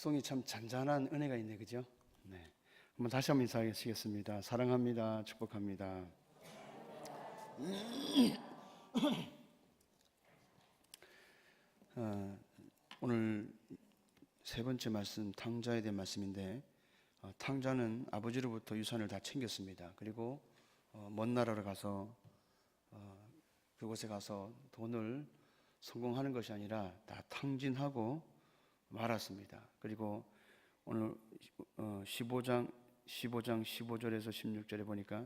속성이 참 잔잔한 은혜가 있네, 그죠? 네. 한번 다시 한번 인사하시겠습니다. 사랑합니다. 축복합니다. 오늘 세 번째 말씀, 탕자에 대한 말씀인데, 탕자는 아버지로부터 유산을 다 챙겼습니다. 그리고 먼 나라로 가서 그곳에 가서 돈을 성공하는 것이 아니라 다 탕진하고 말았습니다. 그리고 오늘 15장 15절에서 16절에 보니까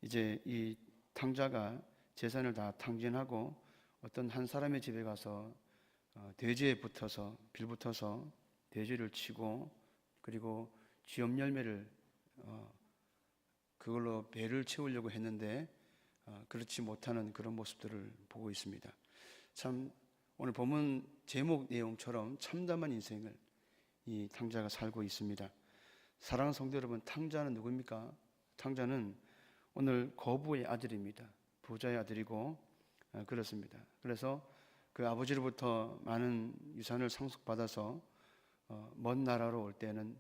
이제 이 탕자가 재산을 다 탕진하고 어떤 한 사람의 집에 가서 돼지에 붙어서 빌붙어서 돼지를 치고 그리고 쥐염 열매를 그걸로 배를 채우려고 했는데 그렇지 못하는 그런 모습들을 보고 있습니다. 참 오늘 본문 제목 내용처럼 참담한 인생을 이 탕자가 살고 있습니다. 사랑하는 성도 여러분, 탕자는 누구입니까? 탕자는 오늘 거부의 아들입니다. 부자의 아들이고 그렇습니다. 그래서 그 아버지로부터 많은 유산을 상속받아서 먼 나라로 올 때는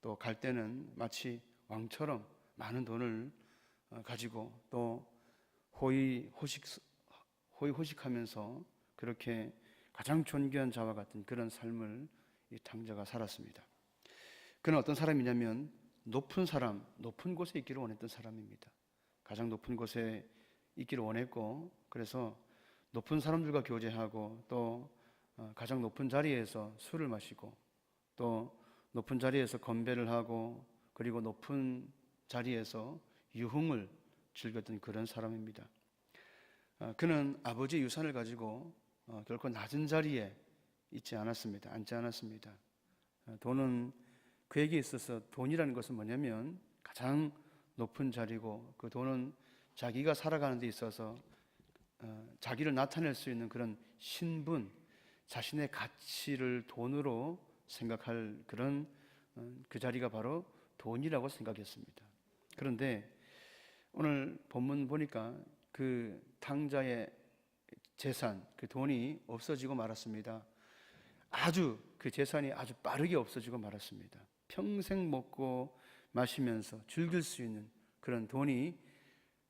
또 갈 때는 마치 왕처럼 많은 돈을 가지고 또 호의호식하면서 그렇게 가장 존귀한 자와 같은 그런 삶을 이 탕자가 살았습니다. 그는 어떤 사람이냐면 높은 사람, 높은 곳에 있기를 원했던 사람입니다. 가장 높은 곳에 있기를 원했고 그래서 높은 사람들과 교제하고 또 가장 높은 자리에서 술을 마시고 또 높은 자리에서 건배를 하고 그리고 높은 자리에서 유흥을 즐겼던 그런 사람입니다. 그는 아버지의 유산을 가지고 결코 낮은 자리에 앉지 않았습니다. 돈은 그에게 있어서 돈이라는 것은 뭐냐면 가장 높은 자리고 그 돈은 자기가 살아가는 데 있어서 자기를 나타낼 수 있는 그런 신분, 자신의 가치를 돈으로 생각할 그런 그 자리가 바로 돈이라고 생각했습니다. 그런데 오늘 본문 보니까 그 탕자의 재산, 그 돈이 없어지고 말았습니다. 그 재산이 아주 빠르게 없어지고 말았습니다. 평생 먹고 마시면서 즐길 수 있는 그런 돈이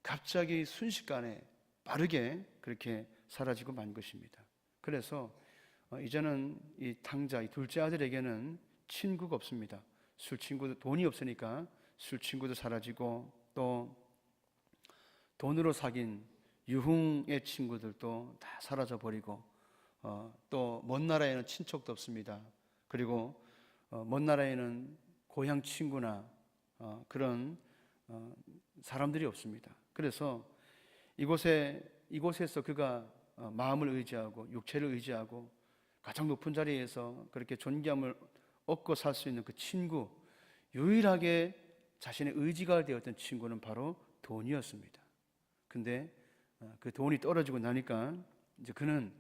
갑자기 순식간에 빠르게 그렇게 사라지고 만 것입니다. 그래서 이제는 이 탕자, 이 둘째 아들에게는 친구가 없습니다. 돈이 없으니까 술 친구도 사라지고 또 돈으로 사귄 유흥의 친구들도 다 사라져 버리고 또 먼 나라에는 친척도 없습니다. 그리고 먼 나라에는 고향 친구나 그런 사람들이 없습니다. 그래서 이곳에서 그가 마음을 의지하고 육체를 의지하고 가장 높은 자리에서 그렇게 존귀함을 얻고 살 수 있는 그 친구, 유일하게 자신의 의지가 되었던 친구는 바로 돈이었습니다. 근데 그 돈이 떨어지고 나니까 이제 그는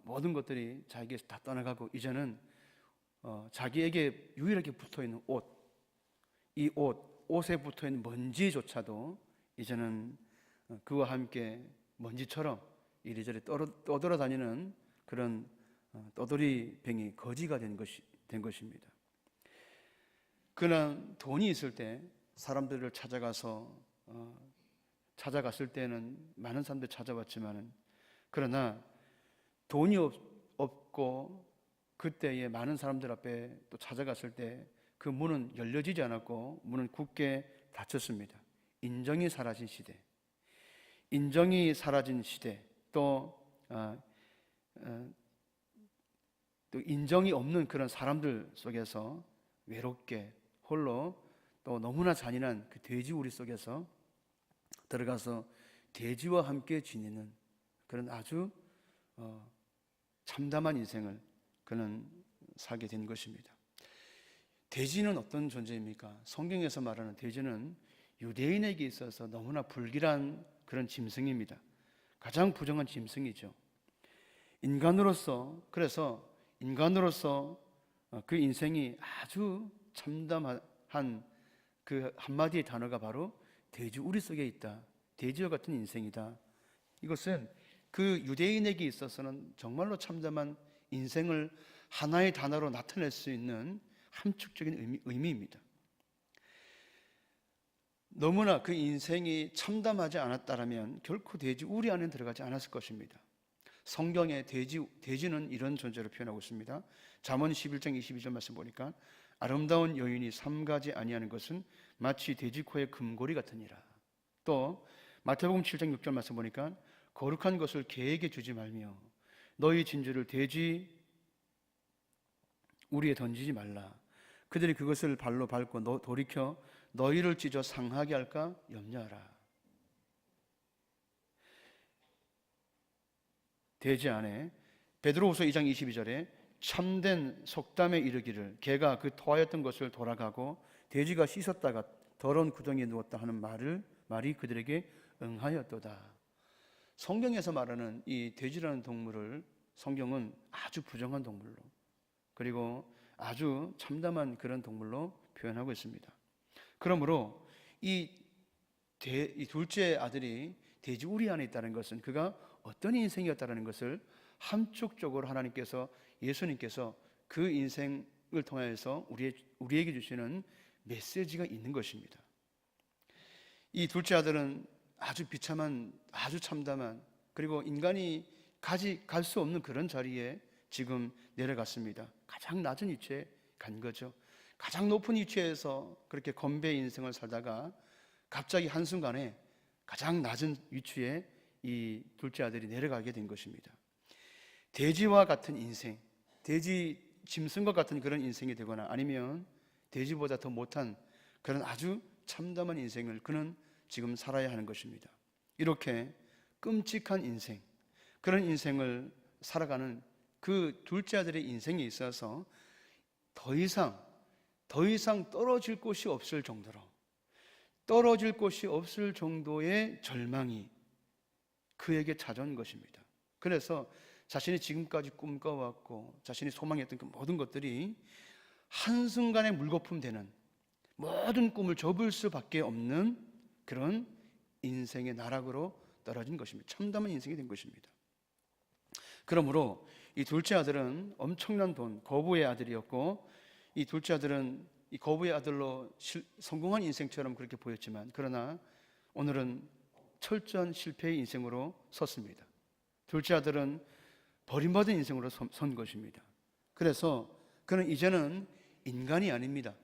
모든 것들이 자기에게 다 떠나가고 이제는 자기에게 유일하게 붙어있는 이 옷에 붙어있는 먼지조차도 이제는 그와 함께 먼지처럼 이리저리 떠돌아다니는 그런 떠돌이뱅이 거지가 된 것입니다. 그는 돈이 있을 때 사람들을 찾아갔을 때는 많은 사람들이 찾아왔지만 그러나 돈이 없고 그때에 많은 사람들 앞에 또 찾아갔을 때 그 문은 열려지지 않았고 문은 굳게 닫혔습니다. 인정이 사라진 시대, 또 인정이 없는 그런 사람들 속에서 외롭게 홀로 또 너무나 잔인한 그 돼지우리 속에서 들어가서 돼지와 함께 지내는 그런 아주 참담한 인생을 그는 살게 된 것입니다. 돼지는 어떤 존재입니까? 성경에서 말하는 돼지는 유대인에게 있어서 너무나 불길한 그런 짐승입니다. 가장 부정한 짐승이죠. 그래서 인간으로서 그 인생이 아주 참담한 그 한마디의 단어가 바로 돼지우리 속에 있다. 돼지와 같은 인생이다. 이것은 그 유대인에게 있어서는 정말로 참담한 인생을 하나의 단어로 나타낼 수 있는 함축적인 의미입니다. 너무나 그 인생이 참담하지 않았다면 결코 돼지 우리 안에 들어가지 않았을 것입니다. 성경에 돼지는 이런 존재로 표현하고 있습니다. 잠언 11장 22절 말씀 보니까 아름다운 여인이 삼가지 아니하는 것은 마치 돼지 코의 금고리 같으니라. 또 마태복음 7장 6절 말씀 보니까 거룩한 것을 개에게 주지 말며 너희 진주를 돼지 우리에 던지지 말라. 그들이 그것을 발로 밟고 돌이켜 너희를 찢어 상하게 할까 염려하라. 돼지 안에 베드로후서 2장 22절에 참된 속담에 이르기를 개가 그 토하였던 것을 돌아가고 돼지가 씻었다가 더러운 구덩이에 누웠다 하는 말이 그들에게 응하였도다. 성경에서 말하는 이 돼지라는 동물을 성경은 아주 부정한 동물로, 그리고 아주 참담한 그런 동물로 표현하고 있습니다. 그러므로 이 둘째 아들이 돼지 우리 안에 있다는 것은 그가 어떤 인생이었다는 것을 함축적으로 하나님께서, 예수님께서 그 인생을 통해서 우리에게 주시는 메시지가 있는 것입니다. 이 둘째 아들은 아주 비참한, 아주 참담한, 그리고 인간이 갈 수 없는 그런 자리에 지금 내려갔습니다. 가장 낮은 위치에 간 거죠. 가장 높은 위치에서 그렇게 건배 인생을 살다가 갑자기 한순간에 가장 낮은 위치에 이 둘째 아들이 내려가게 된 것입니다. 돼지와 같은 인생, 돼지 짐승과 같은 그런 인생이 되거나 아니면 돼지보다 더 못한 그런 아주 참담한 인생을 그는 지금 살아야 하는 것입니다. 이렇게 끔찍한 인생, 그런 인생을 살아가는 그 둘째 아들의 인생에 있어서 더 이상 떨어질 곳이 없을 정도의 절망이 그에게 찾아온 것입니다. 그래서 자신이 지금까지 꿈꿔왔고 자신이 소망했던 그 모든 것들이 한순간에 물거품되는, 모든 꿈을 접을 수밖에 없는 그런 인생의 나락으로 떨어진 것입니다. 참담한 인생이 된 것입니다. 그러므로 이 둘째 아들은 엄청난 돈, 거부의 아들이었고, 이 둘째 아들은 이 거부의 아들로 성공한 인생처럼 그렇게 보였지만, 그러나 오늘은 철저한 실패의 인생으로 섰습니다. 둘째 아들은 버림받은 인생으로 선 것입니다. 그래서 그는 이제는 인간이 아닙니다.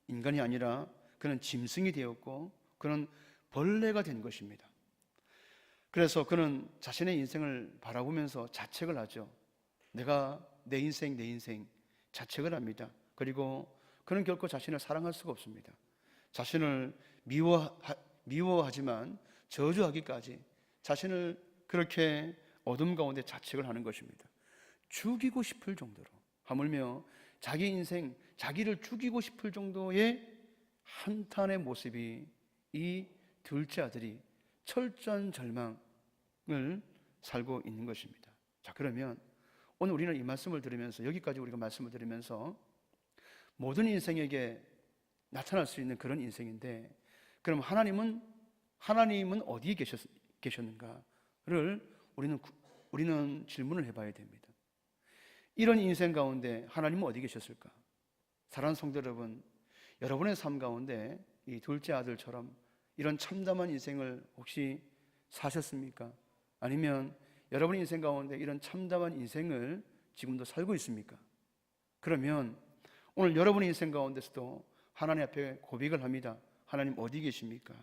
인간이 아니라 그는 짐승이 되었고 그는 벌레가 된 것입니다. 그래서 그는 자신의 인생을 바라보면서 자책을 하죠. 내 인생 자책을 합니다. 그리고 그는 결코 자신을 사랑할 수가 없습니다. 자신을 미워하지만 저주하기까지 자신을 그렇게 어둠 가운데 자책을 하는 것입니다. 죽이고 싶을 정도로, 하물며 자기 인생, 자기를 죽이고 싶을 정도의 한탄의 모습이 이 둘째 아들이 철저한 절망을 살고 있는 것입니다. 자, 그러면 오늘 우리는 이 말씀을 들으면서, 여기까지 우리가 말씀을 들으면서 모든 인생에게 나타날 수 있는 그런 인생인데, 그럼 하나님은 어디에 계셨는가를 우리는 질문을 해봐야 됩니다. 이런 인생 가운데 하나님은 어디 계셨을까? 사랑하는 성도 여러분, 여러분의 삶 가운데 이 둘째 아들처럼 이런 참담한 인생을 혹시 사셨습니까? 아니면 여러분의 인생 가운데 이런 참담한 인생을 지금도 살고 있습니까? 그러면 오늘 여러분의 인생 가운데서도 하나님 앞에 고백을 합니다. 하나님 어디 계십니까?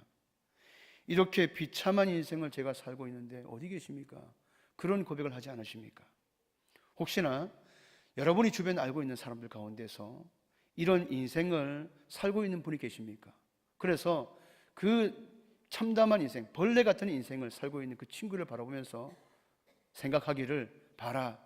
이렇게 비참한 인생을 제가 살고 있는데 어디 계십니까? 그런 고백을 하지 않으십니까? 혹시나 여러분이 주변에 알고 있는 사람들 가운데서 이런 인생을 살고 있는 분이 계십니까? 그래서 그 참담한 인생, 벌레 같은 인생을 살고 있는 그 친구를 바라보면서 생각하기를, 봐라,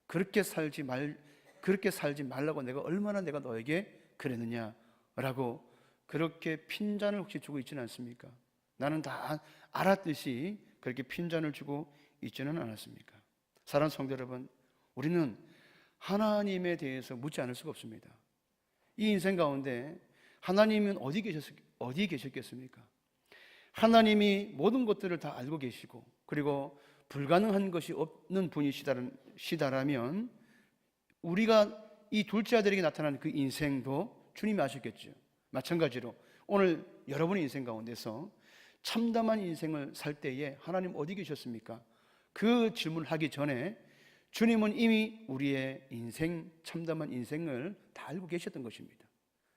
그렇게 살지 말라고 내가 얼마나 너에게 그랬느냐라고 그렇게 핀잔을 혹시 주고 있지는 않습니까? 나는 다 알았듯이 그렇게 핀잔을 주고 있지는 않았습니까? 사랑하는 성도 여러분, 우리는 하나님에 대해서 묻지 않을 수가 없습니다. 이 인생 가운데 하나님은 어디 계셨겠습니까? 하나님이 모든 것들을 다 알고 계시고, 그리고 불가능한 것이 없는 분이시다라면 우리가 이 둘째 아들에게 나타난 그 인생도 주님이 아셨겠죠. 마찬가지로 오늘 여러분의 인생 가운데서 참담한 인생을 살 때에 하나님 어디 계셨습니까? 그 질문을 하기 전에 주님은 이미 우리의 인생, 참담한 인생을 다 알고 계셨던 것입니다.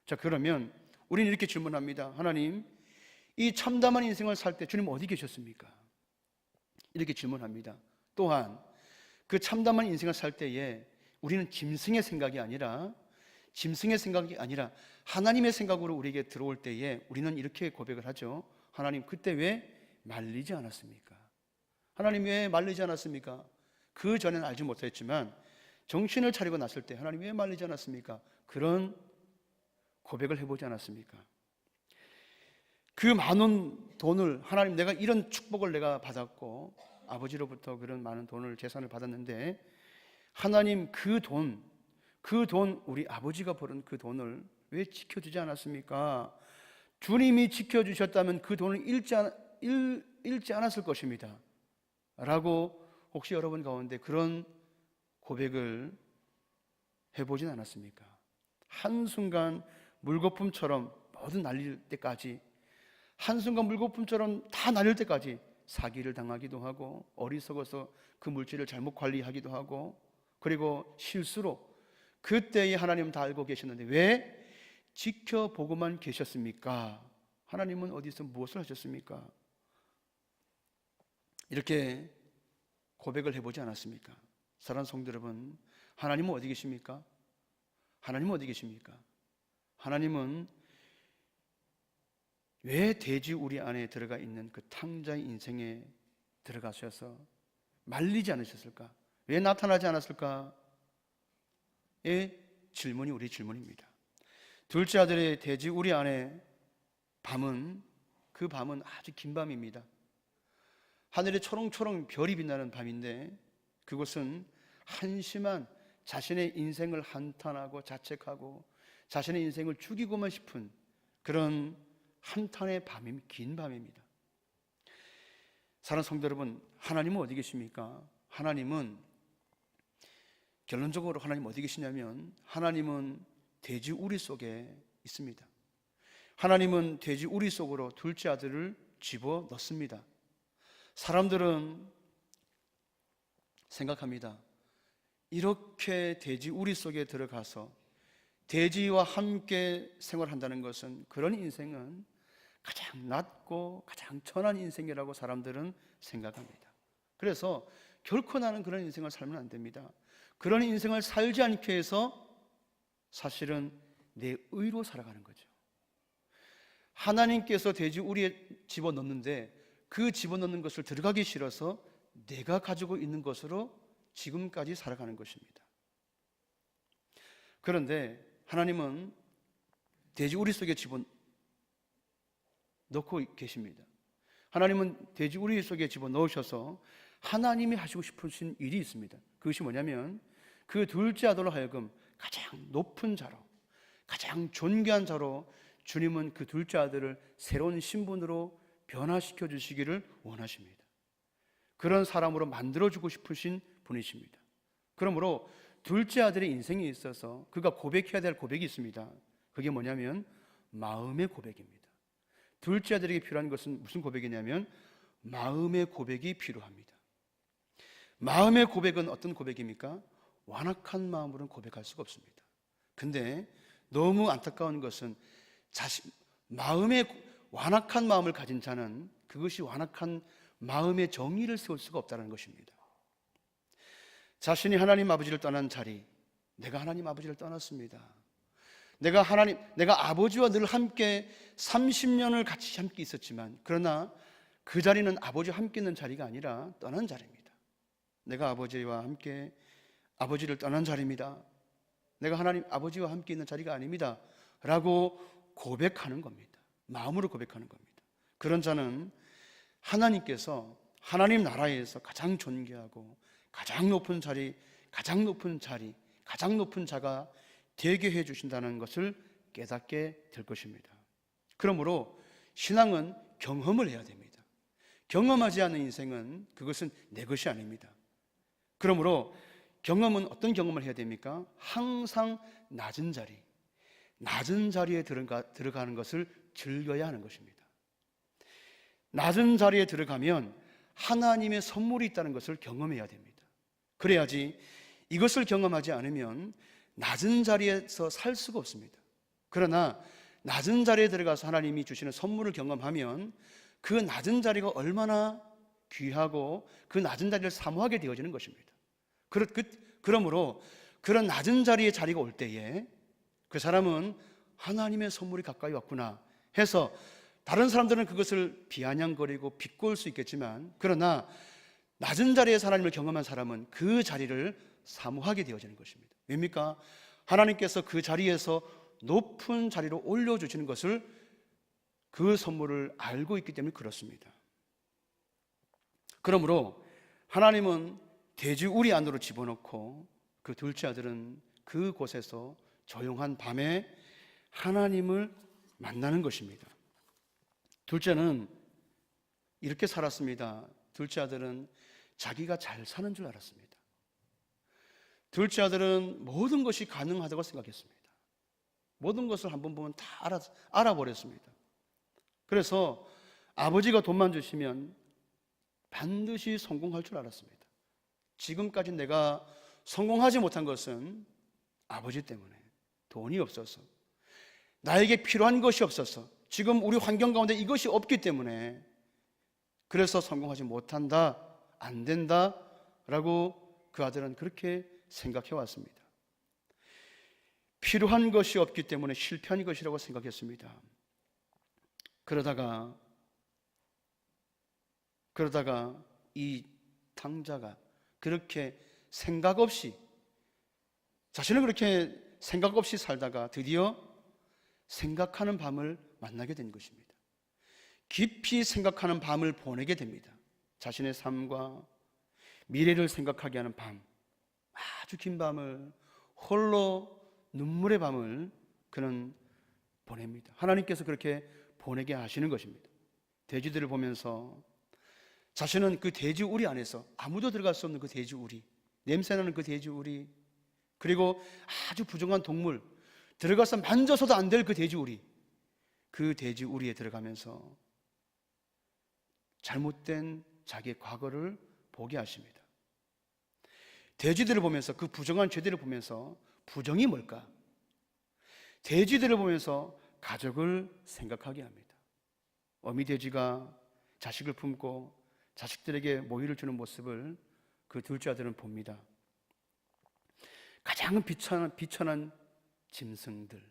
자, 그러면 우리는 이렇게 질문합니다. 하나님, 이 참담한 인생을 살 때 주님 어디 계셨습니까? 이렇게 질문합니다. 또한 그 참담한 인생을 살 때에 우리는 짐승의 생각이 아니라 하나님의 생각으로 우리에게 들어올 때에 우리는 이렇게 고백을 하죠. 하나님, 그때 왜 말리지 않았습니까? 하나님, 왜 말리지 않았습니까? 그 전에는 알지 못했지만 정신을 차리고 났을 때 하나님 왜 말리지 않았습니까? 그런 고백을 해보지 않았습니까? 그 많은 돈을, 하나님, 내가 이런 축복을 내가 받았고 아버지로부터 그런 많은 돈을, 재산을 받았는데 하나님, 그 돈, 우리 아버지가 벌은 그 돈을 왜 지켜주지 않았습니까? 주님이 지켜주셨다면 그 돈을 잃지 않았을 것입니다 라고 혹시 여러분 가운데 그런 고백을 해보진 않았습니까? 한순간 물거품처럼 모두 날릴 때까지, 한순간 물거품처럼 다 날릴 때까지 사기를 당하기도 하고 어리석어서 그 물질을 잘못 관리하기도 하고, 그리고 실수로, 그때에 하나님은 다 알고 계셨는데 왜 지켜보고만 계셨습니까? 하나님은 어디서 무엇을 하셨습니까? 이렇게 고백을 해보지 않았습니까? 사랑하는 성도 여러분, 하나님은 어디 계십니까? 하나님은 어디 계십니까? 하나님은 왜 돼지 우리 안에 들어가 있는 그 탕자의 인생에 들어가셔서 말리지 않으셨을까? 왜 나타나지 않았을까? 의 질문이 우리 질문입니다. 둘째 아들의 돼지 우리 안에 그 밤은 아주 긴 밤입니다. 하늘에 초롱초롱 별이 빛나는 밤인데 그것은 한심한 자신의 인생을 한탄하고 자책하고 자신의 인생을 죽이고만 싶은 그런 한탄의 밤입니다. 긴 밤입니다. 사랑하는 성도 여러분, 하나님은 어디 계십니까? 하나님은 결론적으로 하나님 어디 계시냐면 하나님은 돼지 우리 속에 있습니다. 하나님은 돼지 우리 속으로 둘째 아들을 집어넣습니다. 사람들은 생각합니다. 이렇게 돼지 우리 속에 들어가서 돼지와 함께 생활한다는 것은, 그런 인생은 가장 낮고 가장 천한 인생이라고 사람들은 생각합니다. 그래서 결코 나는 그런 인생을 살면 안 됩니다. 그런 인생을 살지 않기 위해서 사실은 내 의로 살아가는 거죠. 하나님께서 돼지 우리에 집어넣는데 그 집어넣는 것을 들어가기 싫어서 내가 가지고 있는 것으로 지금까지 살아가는 것입니다. 그런데 하나님은 돼지 우리 속에 집어넣고 계십니다. 하나님은 돼지 우리 속에 집어넣으셔서 하나님이 하시고 싶으신 일이 있습니다. 그것이 뭐냐면 그 둘째 아들로 하여금 가장 높은 자로, 가장 존귀한 자로 주님은 그 둘째 아들을 새로운 신분으로 변화시켜 주시기를 원하십니다. 그런 사람으로 만들어주고 싶으신 분이십니다. 그러므로 둘째 아들의 인생에 있어서 그가 고백해야 될 고백이 있습니다. 그게 뭐냐면 마음의 고백입니다. 둘째 아들에게 필요한 것은 무슨 고백이냐면 마음의 고백이 필요합니다. 마음의 고백은 어떤 고백입니까? 완악한 마음으로는 고백할 수가 없습니다. 근데 너무 안타까운 것은 마음의 완악한 마음을 가진 자는 그것이 완악한 마음의 정의를 세울 수가 없다는 것입니다. 자신이 하나님 아버지를 떠난 자리, 내가 하나님 아버지를 떠났습니다. 내가 아버지와 늘 함께 30년을 같이 함께 있었지만, 그러나 그 자리는 아버지와 함께 있는 자리가 아니라 떠난 자리입니다. 내가 아버지와 함께 아버지를 떠난 자리입니다. 내가 하나님 아버지와 함께 있는 자리가 아닙니다 라고 고백하는 겁니다. 마음으로 고백하는 겁니다. 그런 자는 하나님께서 하나님 나라에서 가장 존귀하고 가장 높은 자리, 가장 높은 자가 되게 해 주신다는 것을 깨닫게 될 것입니다. 그러므로 신앙은 경험을 해야 됩니다. 경험하지 않는 인생은 그것은 내 것이 아닙니다. 그러므로 경험은 어떤 경험을 해야 됩니까? 항상 낮은 자리에 들어가는 것을 즐겨야 하는 것입니다. 낮은 자리에 들어가면 하나님의 선물이 있다는 것을 경험해야 됩니다. 그래야지 이것을 경험하지 않으면 낮은 자리에서 살 수가 없습니다. 그러나 낮은 자리에 들어가서 하나님이 주시는 선물을 경험하면 그 낮은 자리가 얼마나 귀하고 그 낮은 자리를 사모하게 되어지는 것입니다. 그러므로 그런 낮은 자리의 자리가 올 때에 그 사람은 하나님의 선물이 가까이 왔구나 해서 다른 사람들은 그것을 비아냥거리고 비꼬을 수 있겠지만, 그러나 낮은 자리에서 하나님을 경험한 사람은 그 자리를 사모하게 되어지는 것입니다. 왜입니까? 하나님께서 그 자리에서 높은 자리로 올려주시는 것을, 그 선물을 알고 있기 때문에 그렇습니다. 그러므로 하나님은 돼지우리 안으로 집어넣고 그 둘째 아들은 그곳에서 조용한 밤에 하나님을 만나는 것입니다. 둘째는 이렇게 살았습니다. 둘째 아들은 자기가 잘 사는 줄 알았습니다. 둘째 아들은 모든 것이 가능하다고 생각했습니다. 모든 것을 한번 보면 다 알아버렸습니다. 그래서 아버지가 돈만 주시면 반드시 성공할 줄 알았습니다. 지금까지 내가 성공하지 못한 것은 아버지 때문에, 돈이 없어서, 나에게 필요한 것이 없어서, 지금 우리 환경 가운데 이것이 없기 때문에 그래서 성공하지 못한다, 안 된다 라고 그 아들은 그렇게 생각해 왔습니다. 필요한 것이 없기 때문에 실패한 것이라고 생각했습니다. 그러다가 이 탕자가 그렇게 생각 없이, 자신은 그렇게 생각 없이 살다가 드디어 생각하는 밤을 만나게 된 것입니다. 깊이 생각하는 밤을 보내게 됩니다. 자신의 삶과 미래를 생각하게 하는 밤, 아주 긴 밤을, 홀로 눈물의 밤을 그는 보냅니다. 하나님께서 그렇게 보내게 하시는 것입니다. 돼지들을 보면서 자신은 그 돼지우리 안에서, 아무도 들어갈 수 없는 그 돼지우리, 냄새나는 그 돼지우리, 그리고 아주 부정한 동물, 들어가서 만져서도 안 될 그 돼지우리, 그 돼지우리에 들어가면서 잘못된 자기의 과거를 보게 하십니다. 돼지들을 보면서, 그 부정한 죄들을 보면서 부정이 뭘까? 돼지들을 보면서 가족을 생각하게 합니다. 어미 돼지가 자식을 품고 자식들에게 모유를 주는 모습을 그 둘째 아들은 봅니다. 가장 비천한 짐승들,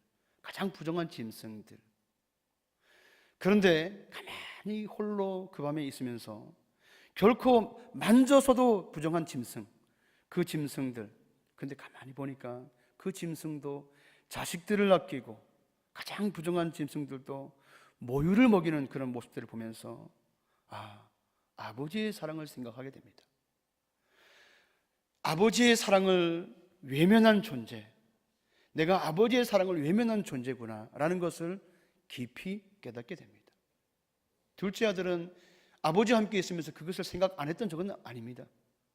가장 부정한 짐승들. 그런데 가만히 홀로 그 밤에 있으면서 결코 만져서도 부정한 짐승, 그 짐승들, 근데 가만히 보니까 그 짐승도 자식들을 아끼고 가장 부정한 짐승들도 모유를 먹이는 그런 모습들을 보면서 아버지의 사랑을 생각하게 됩니다. 아버지의 사랑을 외면한 존재, 내가 아버지의 사랑을 외면한 존재구나 라는 것을 깊이 깨닫게 됩니다. 둘째 아들은 아버지와 함께 있으면서 그것을 생각 안 했던 적은 아닙니다.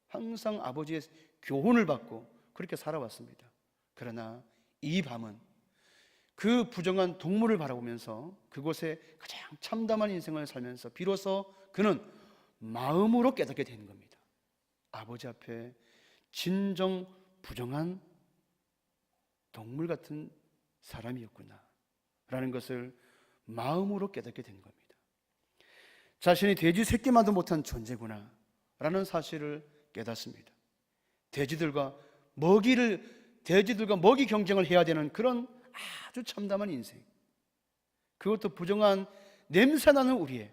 항상 아버지의 교훈을 받고 그렇게 살아왔습니다. 그러나 이 밤은 그 부정한 동물을 바라보면서 그곳에 가장 참담한 인생을 살면서 비로소 그는 마음으로 깨닫게 되는 겁니다. 아버지 앞에 진정 부정한 동물 같은 사람이었구나 라는 것을 마음으로 깨닫게 된 겁니다. 자신이 돼지 새끼만도 못한 존재구나 라는 사실을 깨닫습니다. 돼지들과 먹이 경쟁을 해야 되는 그런 아주 참담한 인생, 그것도 부정한 냄새나는 우리의,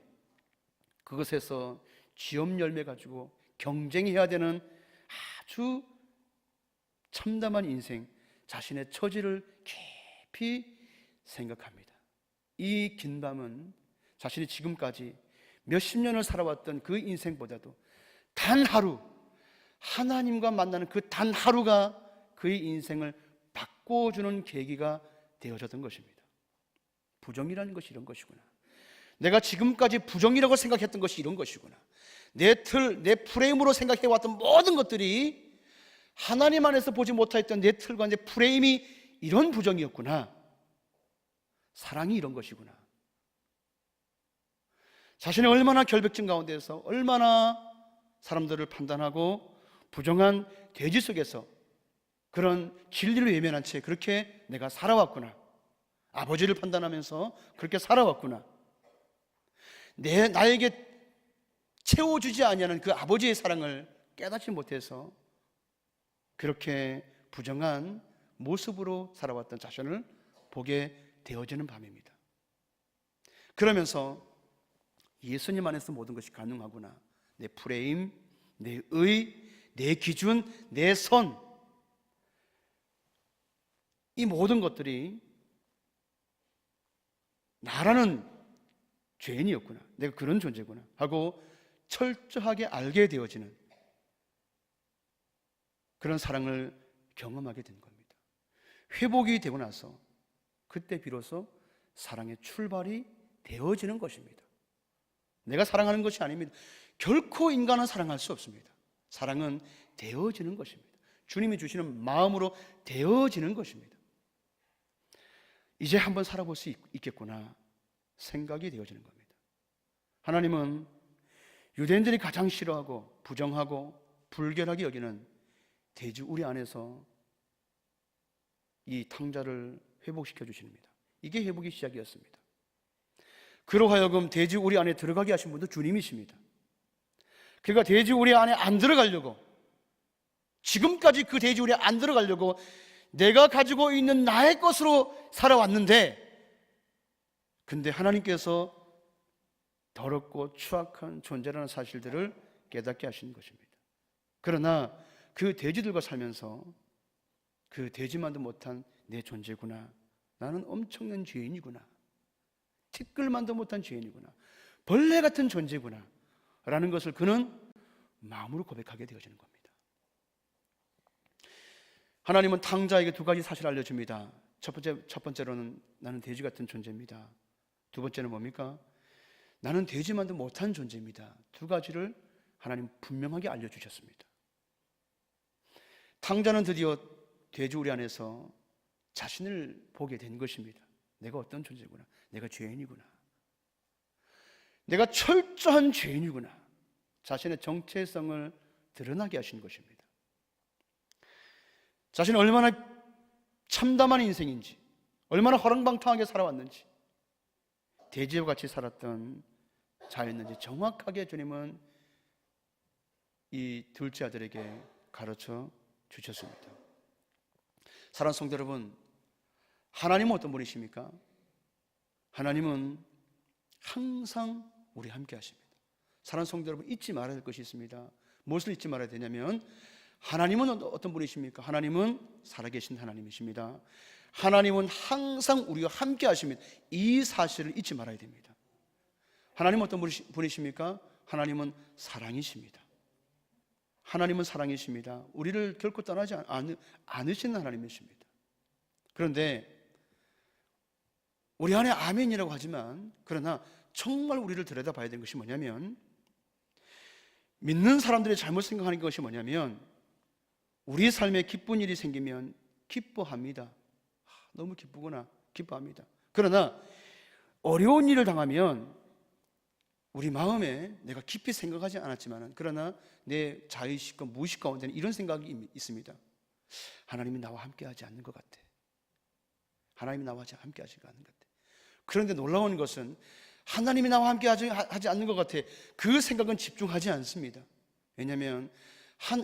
그것에서 쥐염 열매 가지고 경쟁해야 되는 아주 참담한 인생, 자신의 처지를 깊이 생각합니다. 이 긴 밤은 자신이 지금까지 몇십 년을 살아왔던 그 인생보다도 단 하루, 하나님과 만나는 그 단 하루가 그의 인생을 바꿔주는 계기가 되어졌던 것입니다. 부정이라는 것이 이런 것이구나. 내가 지금까지 부정이라고 생각했던 것이 이런 것이구나. 내 프레임으로 생각해왔던 모든 것들이 하나님 안에서 보지 못했던 내 틀과 내 프레임이 이런 부정이었구나. 사랑이 이런 것이구나. 자신이 얼마나 결백증 가운데서 얼마나 사람들을 판단하고 부정한 대지 속에서 그런 진리를 외면한 채 그렇게 내가 살아왔구나. 아버지를 판단하면서 그렇게 살아왔구나. 나에게 채워주지 아니하는 그 아버지의 사랑을 깨닫지 못해서 그렇게 부정한 모습으로 살아왔던 자신을 보게 되어지는 밤입니다. 그러면서 예수님 안에서 모든 것이 가능하구나. 내 프레임, 내 의, 내 기준, 내 선, 이 모든 것들이 나라는 죄인이었구나, 내가 그런 존재구나 하고 철저하게 알게 되어지는 그런 사랑을 경험하게 된 겁니다. 회복이 되고 나서 그때 비로소 사랑의 출발이 되어지는 것입니다. 내가 사랑하는 것이 아닙니다. 결코 인간은 사랑할 수 없습니다. 사랑은 되어지는 것입니다. 주님이 주시는 마음으로 되어지는 것입니다. 이제 한번 살아볼 수 있겠구나 생각이 되어지는 겁니다. 하나님은 유대인들이 가장 싫어하고 부정하고 불결하게 여기는 돼지우리 안에서 이 탕자를 회복시켜 주십니다. 이게 회복의 시작이었습니다. 그로 하여금 돼지우리 안에 들어가게 하신 분도 주님이십니다. 그러니까 돼지우리 안에 안 들어가려고, 지금까지 그 돼지우리 안 들어가려고 내가 가지고 있는 나의 것으로 살아왔는데, 근데 하나님께서 더럽고 추악한 존재라는 사실들을 깨닫게 하신 것입니다. 그러나 그 돼지들과 살면서 그 돼지만도 못한 내 존재구나, 나는 엄청난 죄인이구나, 티끌만도 못한 죄인이구나, 벌레 같은 존재구나 라는 것을 그는 마음으로 고백하게 되어지는 겁니다. 하나님은 탕자에게 두 가지 사실을 알려줍니다. 첫 번째로는 나는 돼지 같은 존재입니다. 두 번째는 뭡니까? 나는 돼지만도 못한 존재입니다. 두 가지를 하나님 분명하게 알려주셨습니다. 탕자는 드디어 돼지우리 안에서 자신을 보게 된 것입니다. 내가 어떤 존재구나, 내가 죄인이구나, 내가 철저한 죄인이구나, 자신의 정체성을 드러나게 하신 것입니다. 자신이 얼마나 참담한 인생인지, 얼마나 허랑방탕하게 살아왔는지, 돼지와 같이 살았던 자였는지 정확하게 주님은 이 둘째 아들에게 가르쳐 주셨습니다. 사랑하는 성도 여러분, 하나님은 어떤 분이십니까? 하나님은 항상 우리 함께 하십니다. 사랑하는 성도 여러분, 잊지 말아야 될 것이 있습니다. 무엇을 잊지 말아야 되냐면, 하나님은 어떤 분이십니까? 하나님은 살아계신 하나님이십니다. 하나님은 항상 우리와 함께 하십니다. 이 사실을 잊지 말아야 됩니다. 하나님은 어떤 분이십니까? 하나님은 사랑이십니다. 하나님은 사랑이십니다. 우리를 결코 떠나지 않으시는 하나님이십니다. 그런데 우리 안에 아멘이라고 하지만, 그러나 정말 우리를 들여다봐야 되는 것이 뭐냐면, 믿는 사람들이 잘못 생각하는 것이 뭐냐면, 우리 삶에 기쁜 일이 생기면 기뻐합니다. 너무 기쁘구나, 기뻐합니다. 그러나 어려운 일을 당하면 우리 마음에 내가 깊이 생각하지 않았지만, 그러나 내 자의식과 무의식 가운데는 이런 생각이 있습니다. 하나님이 나와 함께하지 않는 것 같아. 하나님이 나와 함께하지 않는 것 같아. 그런데 놀라운 것은 하나님이 나와 함께하지 않는 것 같아, 그 생각은 집중하지 않습니다. 왜냐하면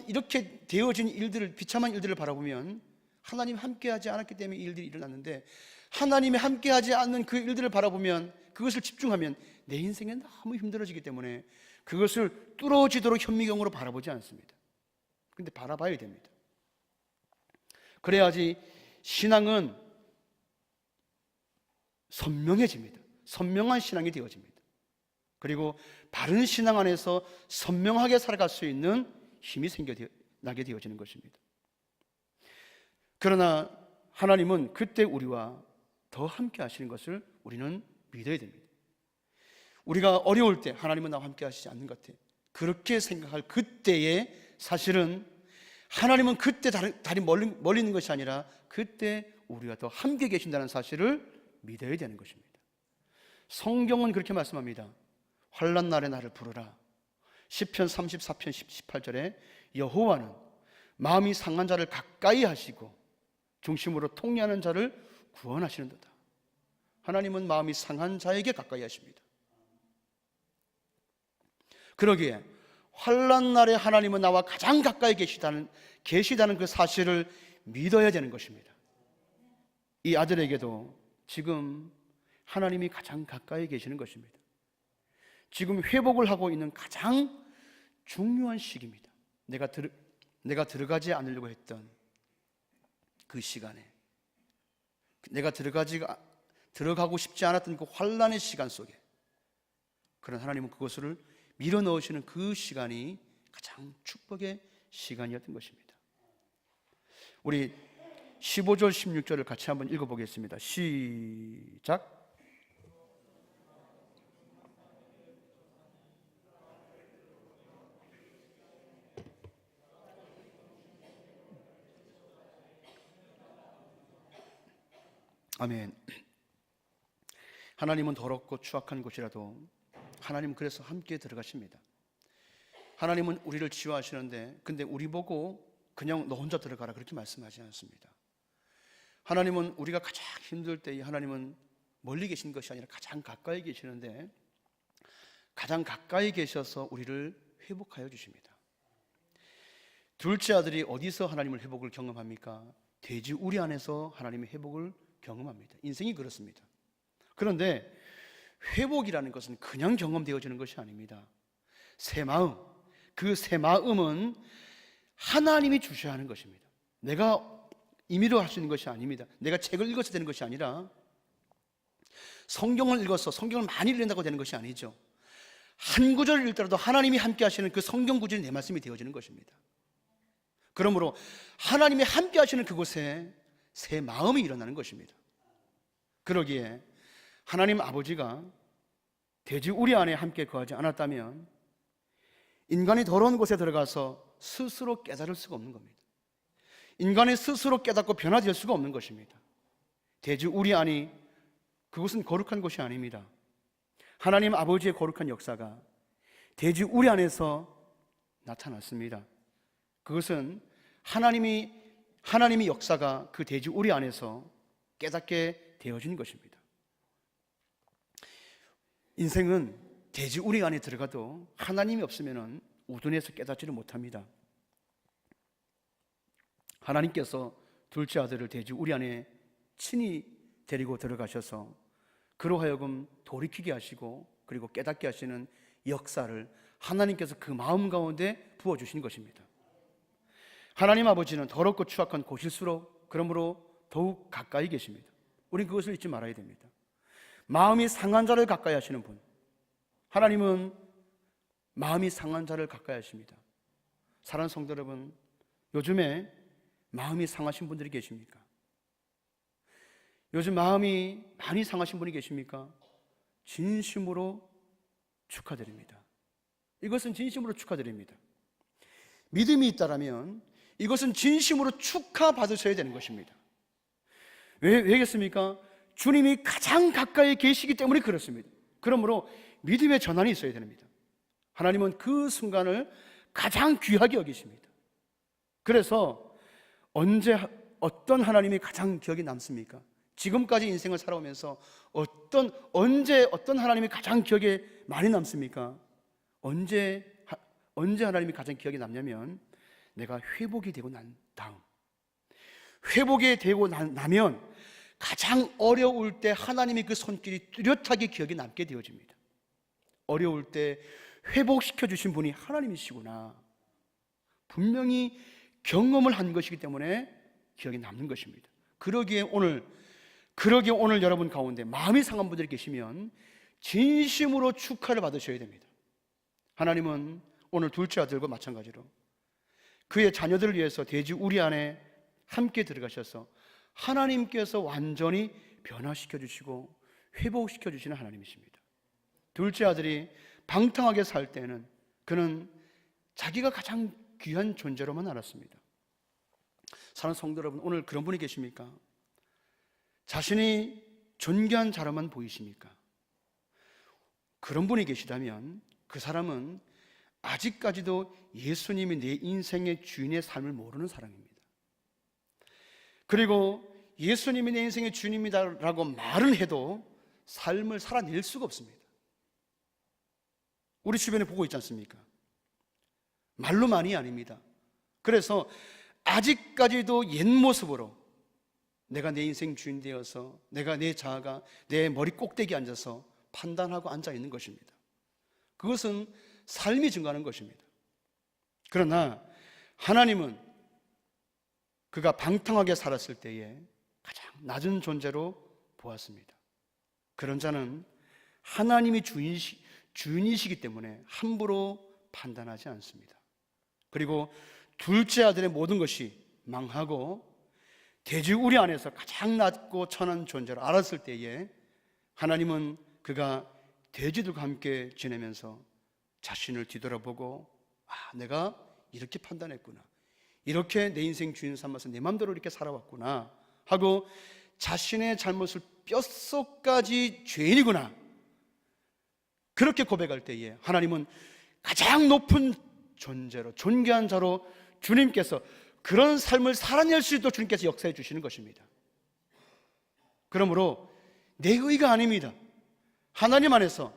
이렇게 되어진 일들을, 비참한 일들을 바라보면 하나님 함께하지 않았기 때문에 이 일들이 일어났는데, 하나님이 함께하지 않는 그 일들을 바라보면, 그것을 집중하면 내 인생에 너무 힘들어지기 때문에 그것을 뚫어지도록 현미경으로 바라보지 않습니다. 그런데 바라봐야 됩니다. 그래야지 신앙은 선명해집니다. 선명한 신앙이 되어집니다. 그리고 바른 신앙 안에서 선명하게 살아갈 수 있는 힘이 생겨나게 되어지는 것입니다. 그러나 하나님은 그때 우리와 더 함께 하시는 것을 우리는 믿어야 됩니다. 우리가 어려울 때 하나님은 나와 함께 하시지 않는 것 같아, 그렇게 생각할 그때에 사실은 하나님은 그때 다리 멀리 있는 것이 아니라 그때 우리가 더 함께 계신다는 사실을 믿어야 되는 것입니다. 성경은 그렇게 말씀합니다. 환난 날에 나를 부르라. 시편 34편 18절에 여호와는 마음이 상한 자를 가까이 하시고 중심으로 통회하는 자를 구원하시는도다. 하나님은 마음이 상한 자에게 가까이 하십니다. 그러기에 환난 날에 하나님은 나와 가장 가까이 계시다는 그 사실을 믿어야 되는 것입니다. 이 아들에게도 지금 하나님이 가장 가까이 계시는 것입니다. 지금 회복을 하고 있는 가장 중요한 시기입니다. 내가 들어가지 않으려고 했던 그 시간에, 내가 들어가고 싶지 않았던 그 환난의 시간 속에, 그런 하나님은 그것을 밀어넣으시는 그 시간이 가장 축복의 시간이었던 것입니다. 우리 15절 16절을 같이 한번 읽어보겠습니다. 시작. 아멘. 하나님은 더럽고 추악한 곳이라도 하나님은 그래서 함께 들어가십니다. 하나님은 우리를 지어하시는데 근데 우리 보고 그냥 너 혼자 들어가라 그렇게 말씀하지 않습니다. 하나님은 우리가 가장 힘들 때 하나님은 멀리 계신 것이 아니라 가장 가까이 계시는데 가장 가까이 계셔서 우리를 회복하여 주십니다. 둘째 아들이 어디서 하나님을 회복을 경험합니까? 돼지 우리 안에서 하나님의 회복을 경험합니다. 인생이 그렇습니다. 그런데 회복이라는 것은 그냥 경험되어지는 것이 아닙니다. 새 마음, 그 새 마음은 하나님이 주셔야 하는 것입니다. 내가 임의로 할 수 있는 것이 아닙니다. 내가 책을 읽어서 되는 것이 아니라 성경을 읽어서 성경을 많이 읽는다고 되는 것이 아니죠. 한 구절을 읽더라도 하나님이 함께 하시는 그 성경 구절이 내 말씀이 되어지는 것입니다. 그러므로 하나님이 함께 하시는 그곳에 새 마음이 일어나는 것입니다. 그러기에 하나님 아버지가 돼지 우리 안에 함께 거하지 않았다면 인간이 더러운 곳에 들어가서 스스로 깨달을 수가 없는 겁니다. 인간이 스스로 깨닫고 변화될 수가 없는 것입니다. 돼지 우리 안이 그것은 거룩한 곳이 아닙니다. 하나님 아버지의 거룩한 역사가 돼지 우리 안에서 나타났습니다. 그것은 하나님의 역사가 그 돼지 우리 안에서 깨닫게 되어진 것입니다. 인생은 돼지 우리 안에 들어가도 하나님이 없으면 우둔해서 깨닫지를 못합니다. 하나님께서 둘째 아들을 돼지 우리 안에 친히 데리고 들어가셔서 그로 하여금 돌이키게 하시고 그리고 깨닫게 하시는 역사를 하나님께서 그 마음 가운데 부어주신 것입니다. 하나님 아버지는 더럽고 추악한 곳일수록 그러므로 더욱 가까이 계십니다. 우리는 그것을 잊지 말아야 됩니다. 마음이 상한 자를 가까이 하시는 분, 하나님은 마음이 상한 자를 가까이 하십니다. 사랑하는 성도 여러분, 요즘에 마음이 상하신 분들이 계십니까? 요즘 마음이 많이 상하신 분이 계십니까? 진심으로 축하드립니다. 이것은 진심으로 축하드립니다. 믿음이 있다라면 이것은 진심으로 축하받으셔야 되는 것입니다. 왜겠습니까? 주님이 가장 가까이 계시기 때문에 그렇습니다. 그러므로 믿음의 전환이 있어야 됩니다. 하나님은 그 순간을 가장 귀하게 여기십니다. 그래서 어떤 하나님이 가장 기억에 남습니까? 지금까지 인생을 살아오면서 언제 어떤 하나님이 가장 기억에 많이 남습니까? 언제 하나님이 가장 기억에 남냐면 내가 회복이 되고 난 다음, 회복이 되고 나면 가장 어려울 때 하나님의 그 손길이 뚜렷하게 기억에 남게 되어집니다. 어려울 때 회복시켜 주신 분이 하나님이시구나, 분명히 경험을 한 것이기 때문에 기억에 남는 것입니다. 그러기에 오늘 여러분 가운데 마음이 상한 분들이 계시면 진심으로 축하를 받으셔야 됩니다. 하나님은 오늘 둘째 아들과 마찬가지로 그의 자녀들을 위해서 돼지 우리 안에 함께 들어가셔서 하나님께서 완전히 변화시켜 주시고 회복시켜 주시는 하나님이십니다. 둘째 아들이 방탕하게 살 때는 그는 자기가 가장 귀한 존재로만 알았습니다. 사랑하는 성도 여러분, 오늘 그런 분이 계십니까? 자신이 존귀한 자로만 보이십니까? 그런 분이 계시다면 그 사람은 아직까지도 예수님이 내 인생의 주인의 삶을 모르는 사람입니다. 그리고 예수님이 내 인생의 주인입니다라고 말은 해도 삶을 살아낼 수가 없습니다. 우리 주변에 보고 있지 않습니까? 말로만이 아닙니다. 그래서 아직까지도 옛 모습으로 내가 내 인생 주인 되어서 내가 내 자아가 내 머리 꼭대기에 앉아서 판단하고 앉아 있는 것입니다. 그것은 삶이 증가하는 것입니다. 그러나 하나님은 그가 방탕하게 살았을 때에 가장 낮은 존재로 보았습니다. 그런 자는 하나님이 주인이시기 때문에 함부로 판단하지 않습니다. 그리고 둘째 아들의 모든 것이 망하고 돼지우리 안에서 가장 낮고 천한 존재로 알았을 때에 하나님은 그가 돼지들과 함께 지내면서 자신을 뒤돌아보고 내가 이렇게 판단했구나, 이렇게 내 인생 주인 삼아서 내 맘대로 이렇게 살아왔구나 하고 자신의 잘못을 뼛속까지 죄인이구나 그렇게 고백할 때에 하나님은 가장 높은 존재로 존귀한 자로 주님께서 그런 삶을 살아낼 수 있도록 주님께서 역사해 주시는 것입니다. 그러므로 내 의가 아닙니다. 하나님 안에서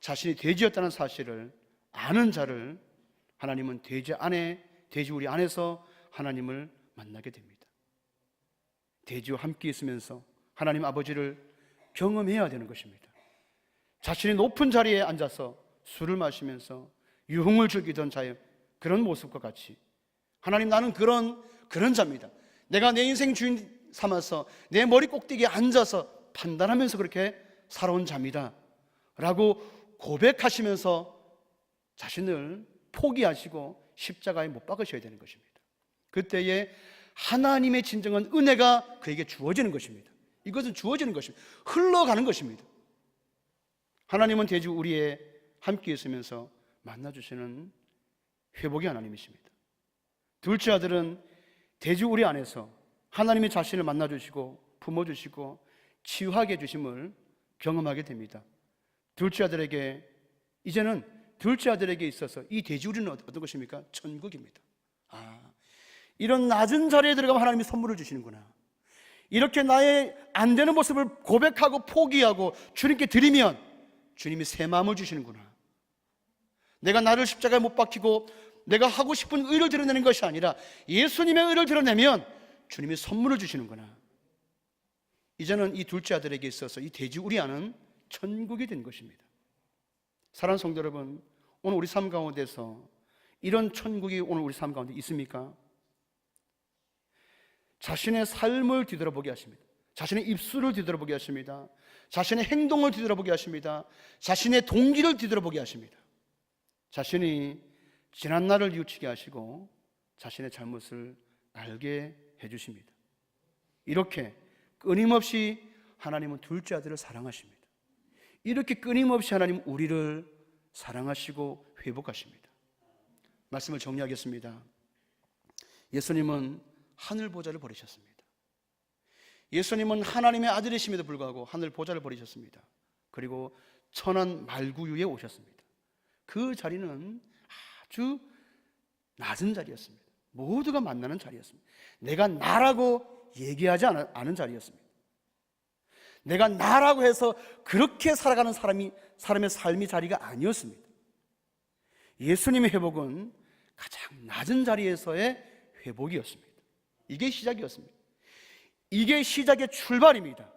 자신이 돼지였다는 사실을 아는 자를 하나님은 돼지우리 안에서 하나님을 만나게 됩니다. 돼지와 함께 있으면서 하나님 아버지를 경험해야 되는 것입니다. 자신이 높은 자리에 앉아서 술을 마시면서 유흥을 즐기던 자의 그런 모습과 같이 하나님, 나는 그런 자입니다. 내가 내 인생 주인 삼아서 내 머리 꼭대기에 앉아서 판단하면서 그렇게 살아온 자입니다 라고 고백하시면서 자신을 포기하시고 십자가에 못 박으셔야 되는 것입니다. 그때에 하나님의 진정한 은혜가 그에게 주어지는 것입니다. 이것은 주어지는 것입니다. 흘러가는 것입니다. 하나님은 돼지우리에 함께 있으면서 만나주시는 회복의 하나님이십니다. 둘째 아들은 돼지우리 안에서 하나님이 자신을 만나주시고 품어주시고 치유하게 해주심을 경험하게 됩니다. 이제는 둘째 아들에게 있어서 이 돼지우리는 어떤 것입니까? 천국입니다. 이런 낮은 자리에 들어가면 하나님이 선물을 주시는구나, 이렇게 나의 안 되는 모습을 고백하고 포기하고 주님께 드리면 주님이 새 마음을 주시는구나, 내가 나를 십자가에 못 박히고 내가 하고 싶은 의를 드러내는 것이 아니라 예수님의 의를 드러내면 주님이 선물을 주시는구나. 이제는 이 둘째 아들에게 있어서 이 돼지우리 안은 천국이 된 것입니다. 사랑하는 성도 여러분, 오늘 우리 삶 가운데서 이런 천국이 오늘 우리 삶 가운데 있습니까? 자신의 삶을 뒤돌아보게 하십니다. 자신의 입술을 뒤돌아보게 하십니다. 자신의 행동을 뒤돌아보게 하십니다. 자신의 동기를 뒤돌아보게 하십니다. 자신이 지난 날을 뉘우치게 하시고 자신의 잘못을 알게 해주십니다. 이렇게 끊임없이 하나님은 둘째 아들을 사랑하십니다. 이렇게 끊임없이 하나님은 우리를 사랑하시고 회복하십니다. 말씀을 정리하겠습니다. 예수님은 하늘 보좌를 버리셨습니다. 예수님은 하나님의 아들이심에도 불구하고 하늘 보좌를 버리셨습니다. 그리고 천한 말구유에 오셨습니다. 그 자리는 아주 낮은 자리였습니다. 모두가 만나는 자리였습니다. 내가 나라고 얘기하지 않은 자리였습니다. 내가 나라고 해서 그렇게 살아가는 사람의 삶의 자리가 아니었습니다. 예수님의 회복은 가장 낮은 자리에서의 회복이었습니다. 이게 시작이었습니다. 이게 시작의 출발입니다.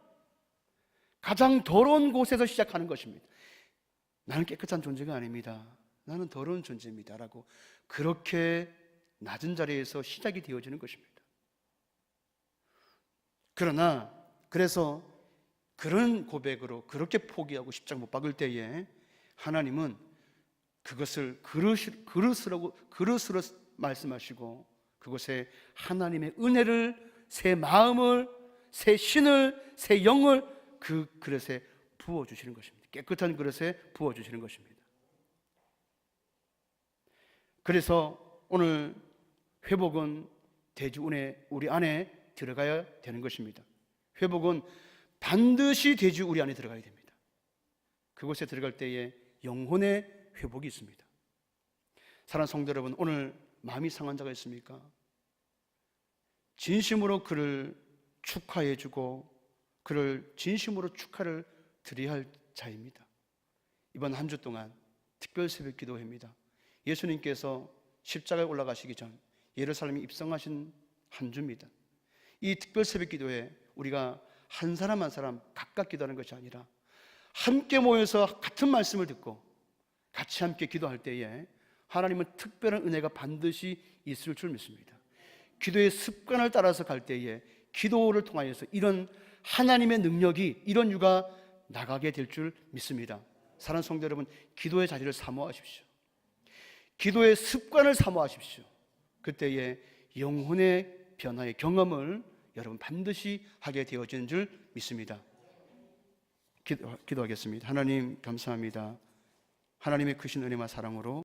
가장 더러운 곳에서 시작하는 것입니다. 나는 깨끗한 존재가 아닙니다, 나는 더러운 존재입니다 라고 그렇게 낮은 자리에서 시작이 되어지는 것입니다. 그래서 그런 고백으로 그렇게 포기하고 십자가 못 박을 때에 하나님은 그것을 그릇으로 말씀하시고 그곳에 하나님의 은혜를, 새 마음을, 새 신을, 새 영을 그 그릇에 부어주시는 것입니다. 깨끗한 그릇에 부어주시는 것입니다. 그래서 오늘 회복은 대주운에 우리 안에 들어가야 되는 것입니다. 회복은 반드시 대주 우리 안에 들어가야 됩니다. 그곳에 들어갈 때에 영혼의 회복이 있습니다. 사랑하는 성도 여러분, 오늘 마음이 상한 자가 있습니까? 진심으로 그를 축하해주고 그를 진심으로 축하를 드려야 할 자입니다. 이번 한 주 동안 특별 새벽 기도회입니다. 예수님께서 십자가에 올라가시기 전 예루살렘에 입성하신 한 주입니다. 이 특별 새벽 기도회 우리가 한 사람 한 사람 각각 기도하는 것이 아니라 함께 모여서 같은 말씀을 듣고 같이 함께 기도할 때에 하나님은 특별한 은혜가 반드시 있을 줄 믿습니다. 기도의 습관을 따라서 갈 때에 기도를 통하여서 이런 하나님의 능력이 이런 유가 나가게 될 줄 믿습니다. 사랑하는 성도 여러분, 기도의 자리를 사모하십시오. 기도의 습관을 사모하십시오. 그때에 영혼의 변화의 경험을 여러분 반드시 하게 되어지는 줄 믿습니다. 기도하겠습니다. 하나님 감사합니다. 하나님의 크신 은혜와 사랑으로